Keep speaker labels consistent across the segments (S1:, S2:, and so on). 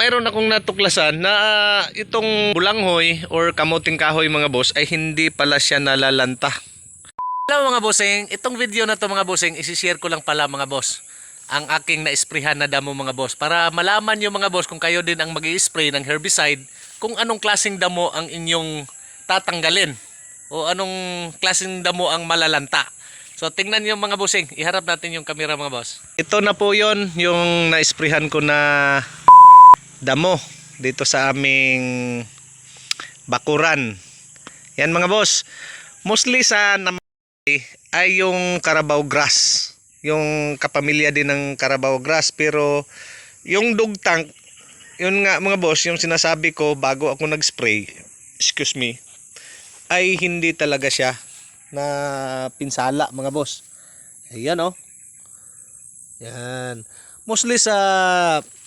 S1: mayroon akong natuklasan na itong bulanghoy or kamuting kahoy mga boss ay hindi pala siya nalalanta. Hello mga bossing, itong video na to mga bossing, isi-share ko lang pala mga boss ang aking na-sprayhan na damo mga boss para malaman nyo mga boss kung kayo din ang mag-i-spray ng herbicide kung anong klaseng damo ang inyong tatanggalin o anong klaseng damo ang malalanta. So tingnan nyo mga bossing, iharap natin yung camera mga boss. Ito na po yon yung na-sprayhan ko na damo dito sa aming bakuran. Yan mga boss, mostly sa ay yung Carabao grass, yung kapamilya din ng Carabao grass, pero yung dog tank, yun nga mga boss, yung sinasabi ko bago ako nag-spray, excuse me, ay hindi talaga siya na pinsala mga boss. Ayan oh. Yan. Mostly sa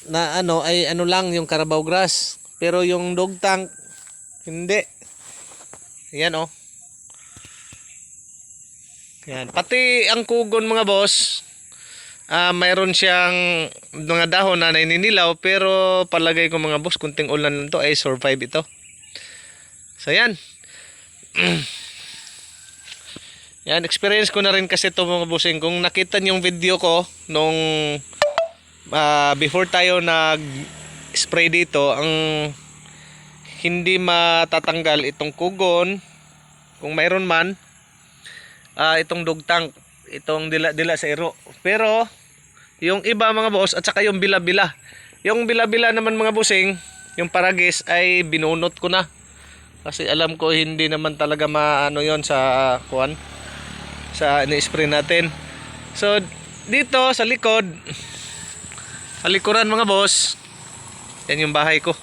S1: na ano ay ano lang yung Carabao grass, pero yung dog tank hindi. Ayan oh. Yan. Pati ang kugon mga boss, mayroon siyang mga dahon na naninilaw, pero palagay ko mga boss, kunting ulan lang to ay survive ito. So yan. Yan, experience ko na rin kasi ito mga bossing. Kung nakita niyo yung video ko nung before tayo nag-spray dito, ang hindi matatanggal itong kugon, kung mayroon man, itong dog tank, itong dila sa iro. Pero yung iba mga boss at saka yung bila-bila. Yung bila-bila naman mga bossing, yung paragis ay binunot ko na. Kasi alam ko hindi naman talaga maano yon sa kuan, sa ini-spray natin. So dito sa likod, sa likuran mga boss, yan yung bahay ko.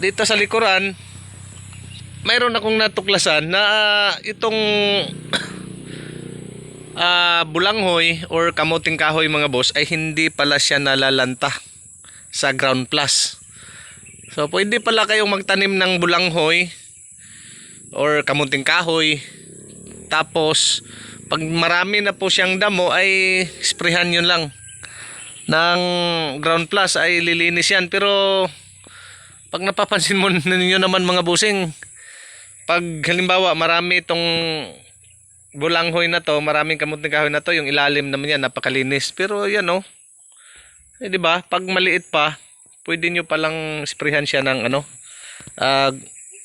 S1: Dito sa likuran, mayroon akong natuklasan na itong bulanghoy or kamuting kahoy mga boss ay hindi pala siya nalalanta sa ground plus. So pwede pala kayong magtanim ng bulanghoy or kamuting kahoy, tapos pag marami na po siyang damo ay sprayhan yun lang ng ground plus, ay lilinis yan. Pero pag napapansin mo ninyo naman mga bossing, pag halimbawa marami itong bulanghoy na to, maraming kamuting kahoy na to, yung ilalim naman yan napakalinis. Pero yan oh, di ba, pag maliit pa, pwede nyo palang sprayhan siya ng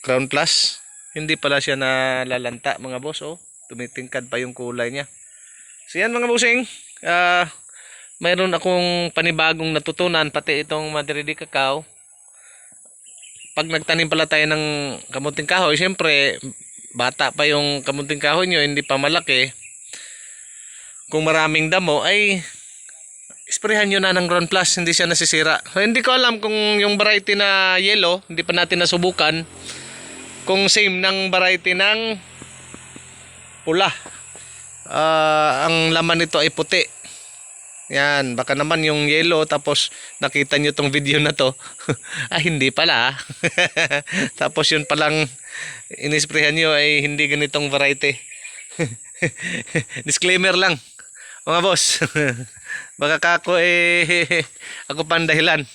S1: ground plus. Hindi pala siya nalalanta mga boss oh, tumitingkad pa yung kulay niya. So yan mga bossing, mayroon akong panibagong natutunan, pati itong Madre de Cacao. Pag nagtanim pala tayo ng kamuting kahoy, siyempre bata pa yung kamuting kahoy nyo, hindi pa malaki. Kung maraming damo ay sprayhan nyo na ng ground plus, hindi siya nasisira. So, hindi ko alam kung yung variety na yellow, hindi pa natin nasubukan kung same ng variety ng pula. Ang laman nito ay puti. Yan, baka naman yung yellow tapos nakita nyo tong video na to ay hindi pala. Tapos yun palang inisprayhan nyo ay hindi ganitong variety. Disclaimer lang mga boss. Baka kako ako pandahilan.